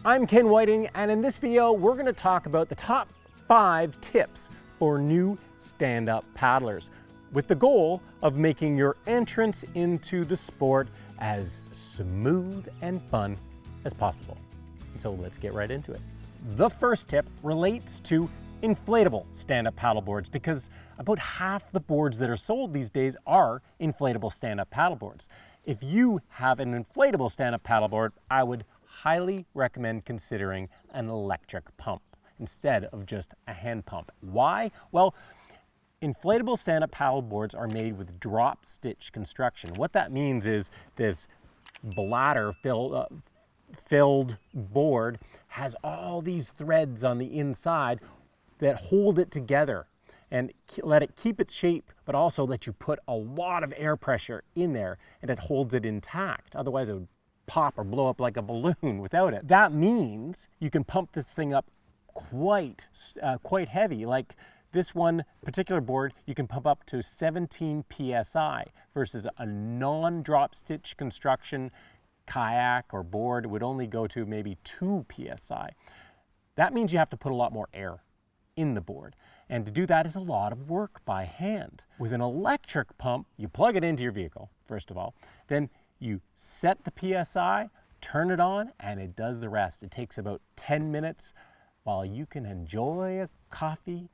I'm Ken Whiting, and in this video, we're gonna talk about the top 5 tips for new stand-up paddlers, with the goal of making your entrance into the sport as smooth and fun as possible. So let's get right into it. The first tip relates to inflatable stand-up paddleboards, because about half the boards that are sold these days are inflatable stand-up paddleboards. If you have an inflatable stand-up paddleboard, I would highly recommend considering an electric pump instead of just a hand pump. Why? Well, inflatable stand-up paddleboards are made with drop stitch construction. What that means is this bladder filled board has all these threads on the inside that hold it together and let it keep its shape, but also let you put a lot of air pressure in there, and it holds it intact. Otherwise it would pop or blow up like a balloon without it. That means you can pump this thing up quite heavy. Like this one particular board, you can pump up to 17 psi versus a non-drop stitch construction kayak or board would only go to maybe 2 psi. That means you have to put a lot more air in the board. And to do that is a lot of work by hand. With an electric pump, you plug it into your vehicle, first of all, then you set the PSI, turn it on, and it does the rest. It takes about 10 minutes while you can enjoy a coffee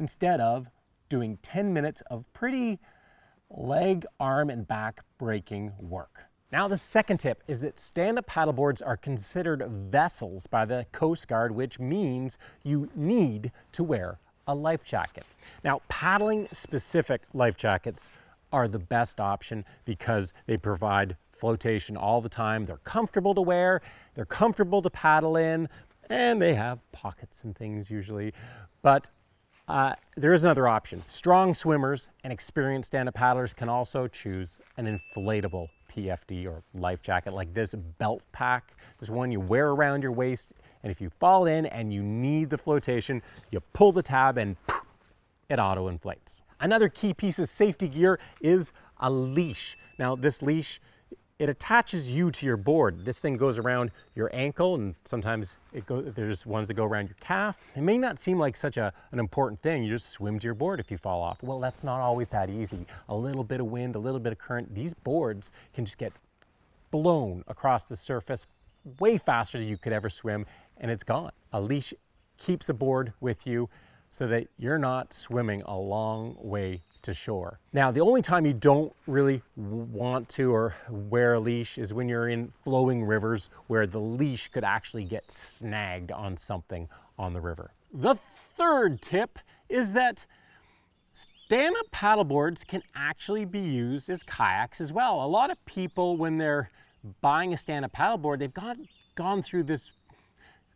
instead of doing 10 minutes of pretty leg, arm, and back breaking work. Now, the second tip is that stand-up paddleboards are considered vessels by the Coast Guard, which means you need to wear a life jacket. Now, paddling specific life jackets are the best option because they provide flotation all the time. They're comfortable to wear, they're comfortable to paddle in, and they have pockets and things usually. But there is another option. Strong swimmers and experienced stand-up paddlers can also choose an inflatable PFD or life jacket like this belt pack. This one you wear around your waist, and if you fall in and you need the flotation, you pull the tab and it auto inflates. Another key piece of safety gear is a leash. Now this leash, it attaches you to your board. This thing goes around your ankle, and sometimes there's ones that go around your calf. It may not seem like such an important thing. You just swim to your board if you fall off. Well, that's not always that easy. A little bit of wind, a little bit of current, these boards can just get blown across the surface way faster than you could ever swim, and it's gone. A leash keeps a board with you so that you're not swimming a long way to shore. Now, the only time you don't really want to or wear a leash is when you're in flowing rivers where the leash could actually get snagged on something on the river. The third tip is that stand-up paddleboards can actually be used as kayaks as well. A lot of people, when they're buying a stand-up paddleboard, they've gone through this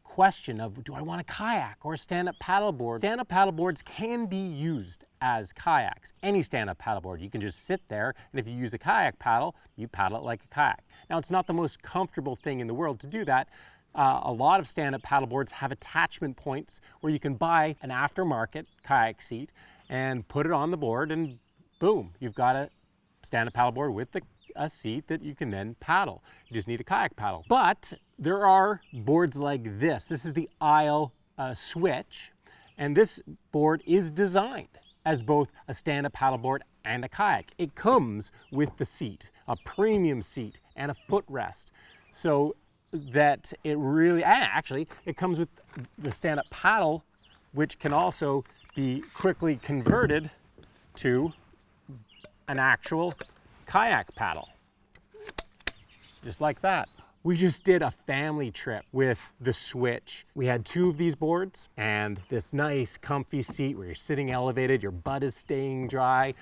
question of, do I want a kayak or a stand-up paddleboard? Stand-up paddleboards can be used as kayaks. Any stand-up paddleboard, you can just sit there, and if you use a kayak paddle, you paddle it like a kayak. Now, it's not the most comfortable thing in the world to do that. A lot of stand-up paddleboards have attachment points where you can buy an aftermarket kayak seat and put it on the board, and boom, you've got a stand-up paddleboard with a seat that you can then paddle. You just need a kayak paddle. But there are boards like this. This is the Isle Switch, and this board is designed as both a stand-up paddleboard and a kayak. It comes with the seat, a premium seat, and a footrest, so that it really, actually, it comes with the stand-up paddle, which can also be quickly converted to an actual kayak paddle, just like that. We just did a family trip with the Switch. We had 2 of these boards and this nice comfy seat where you're sitting elevated, your butt is staying dry.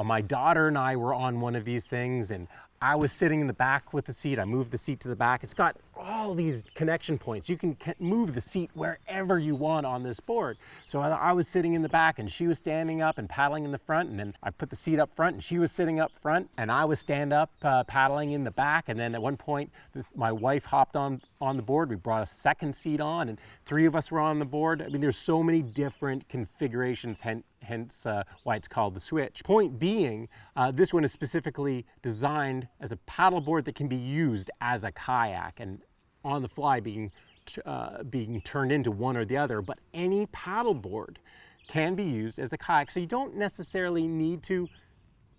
My daughter and I were on one of these things, and I was sitting in the back with the seat. I moved the seat to the back. It's got all these connection points. You can move the seat wherever you want on this board. So I was sitting in the back, and she was standing up and paddling in the front, and then I put the seat up front, and she was sitting up front, and I was stand up paddling in the back. And then at one point, my wife hopped on the board. We brought a second seat on, and 3 of us were on the board. I mean, there's so many different configurations, hence why it's called the Switch. Point being, this one is specifically designed as a paddleboard that can be used as a kayak, and on the fly being turned into one or the other, but any paddleboard can be used as a kayak. So you don't necessarily need to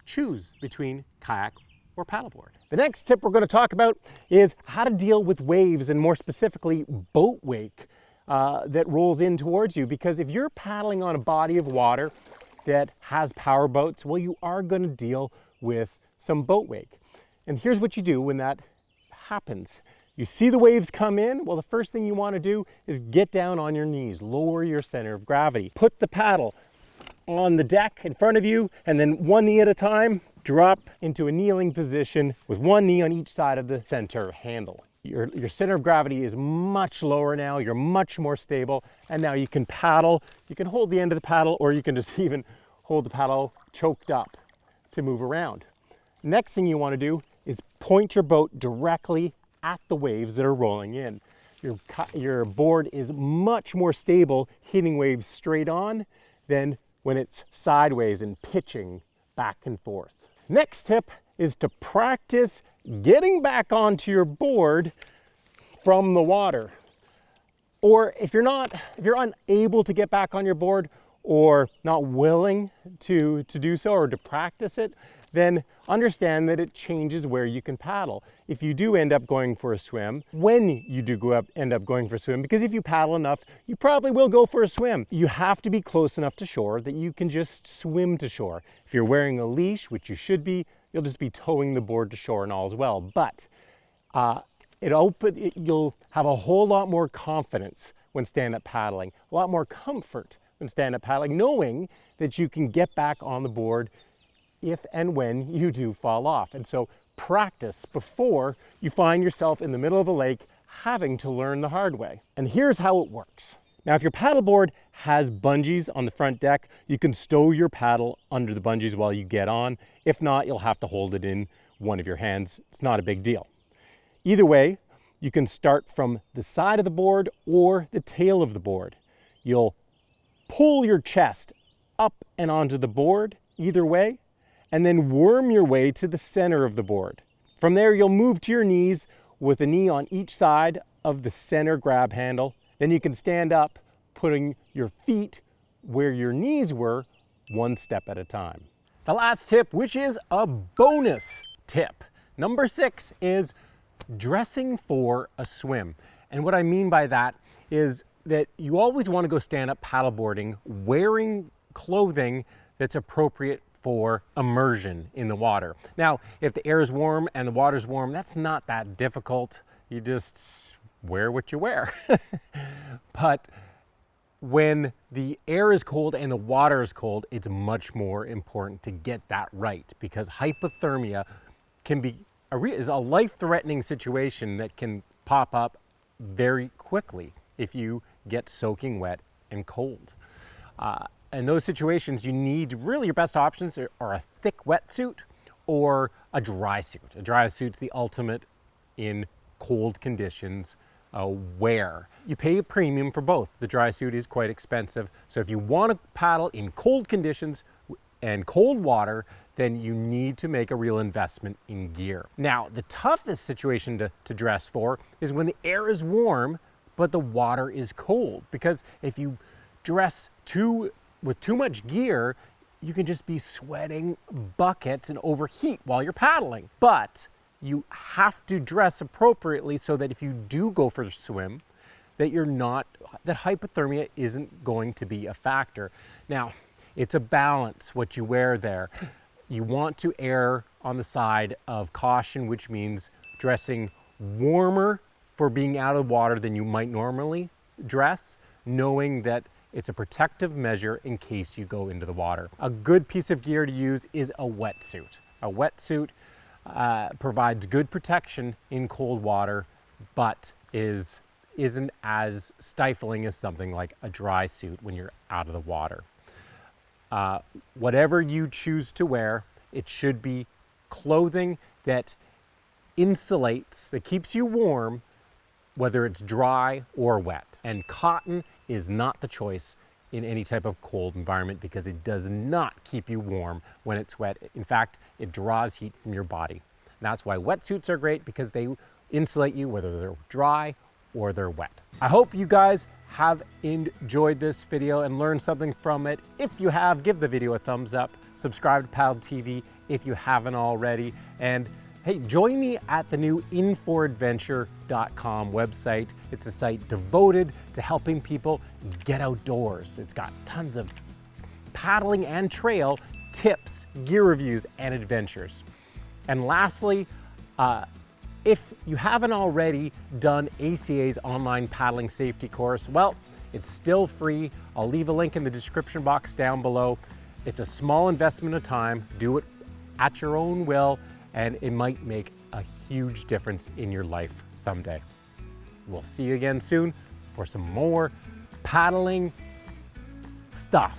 choose between kayak or paddleboard. The next tip we're going to talk about is how to deal with waves, and more specifically boat wake that rolls in towards you. Because if you're paddling on a body of water that has power boats, well, you are going to deal with some boat wake. And here's what you do when that happens. You see the waves come in, well, the first thing you want to do is get down on your knees, lower your center of gravity. Put the paddle on the deck in front of you, and then one knee at a time, drop into a kneeling position with one knee on each side of the center handle. Your center of gravity is much lower now, you're much more stable, and now you can paddle. You can hold the end of the paddle, or you can just even hold the paddle choked up to move around. Next thing you want to do is point your boat directly at the waves that are rolling in. Your board is much more stable hitting waves straight on than when it's sideways and pitching back and forth. Next tip is to practice getting back onto your board from the water. Or if you're unable to get back on your board, or not willing to do so or to practice it, then understand that it changes where you can paddle. If you do end up going for a swim, when you do end up going for a swim, because if you paddle enough, you probably will go for a swim. You have to be close enough to shore that you can just swim to shore. If you're wearing a leash, which you should be, you'll just be towing the board to shore and all is well. But you'll have a whole lot more confidence when stand-up paddling, a lot more comfort when stand-up paddling, knowing that you can get back on the board if and when you do fall off. And so practice before you find yourself in the middle of a lake having to learn the hard way. And here's how it works. Now, if your paddleboard has bungees on the front deck, you can stow your paddle under the bungees while you get on. If not, you'll have to hold it in one of your hands. It's not a big deal. Either way, you can start from the side of the board or the tail of the board. You'll pull your chest up and onto the board, either way, and then worm your way to the center of the board. From there, you'll move to your knees with a knee on each side of the center grab handle. Then you can stand up, putting your feet where your knees were, one step at a time. The last tip, which is a bonus tip, number 6, is dressing for a swim. And what I mean by that is that you always want to go stand up paddleboarding wearing clothing that's appropriate for immersion in the water. Now, if the air is warm and the water's warm, that's not that difficult. You just wear what you wear. But when the air is cold and the water is cold, it's much more important to get that right, because hypothermia is a life-threatening situation that can pop up very quickly if you get soaking wet and cold. In those situations, you need really, your best options are a thick wetsuit or a dry suit. A dry suit's the ultimate in cold conditions wear. You pay a premium for both. The dry suit is quite expensive. So if you want to paddle in cold conditions and cold water, then you need to make a real investment in gear. Now, the toughest situation to dress for is when the air is warm, but the water is cold. Because if you dress with too much gear, you can just be sweating buckets and overheat while you're paddling. But you have to dress appropriately so that if you do go for a swim, that hypothermia isn't going to be a factor. Now, it's a balance what you wear there. You want to err on the side of caution, which means dressing warmer for being out of the water than you might normally dress, knowing that it's a protective measure in case you go into the water. A good piece of gear to use is a wetsuit. A wetsuit provides good protection in cold water, but isn't as stifling as something like a dry suit when you're out of the water. Whatever you choose to wear, it should be clothing that insulates, that keeps you warm, whether it's dry or wet. And cotton is not the choice in any type of cold environment, because it does not keep you warm when it's wet. In fact, it draws heat from your body. And that's why wetsuits are great, because they insulate you whether they're dry or they're wet. I hope you guys have enjoyed this video and learned something from it. If you have, give the video a thumbs up, subscribe to Paddle TV if you haven't already, and hey, join me at the new inforadventure.com website. It's a site devoted to helping people get outdoors. It's got tons of paddling and trail tips, gear reviews, and adventures. And lastly, if you haven't already done ACA's online paddling safety course, well, it's still free. I'll leave a link in the description box down below. It's a small investment of time. Do it at your own will, and it might make a huge difference in your life someday. We'll see you again soon for some more paddling stuff.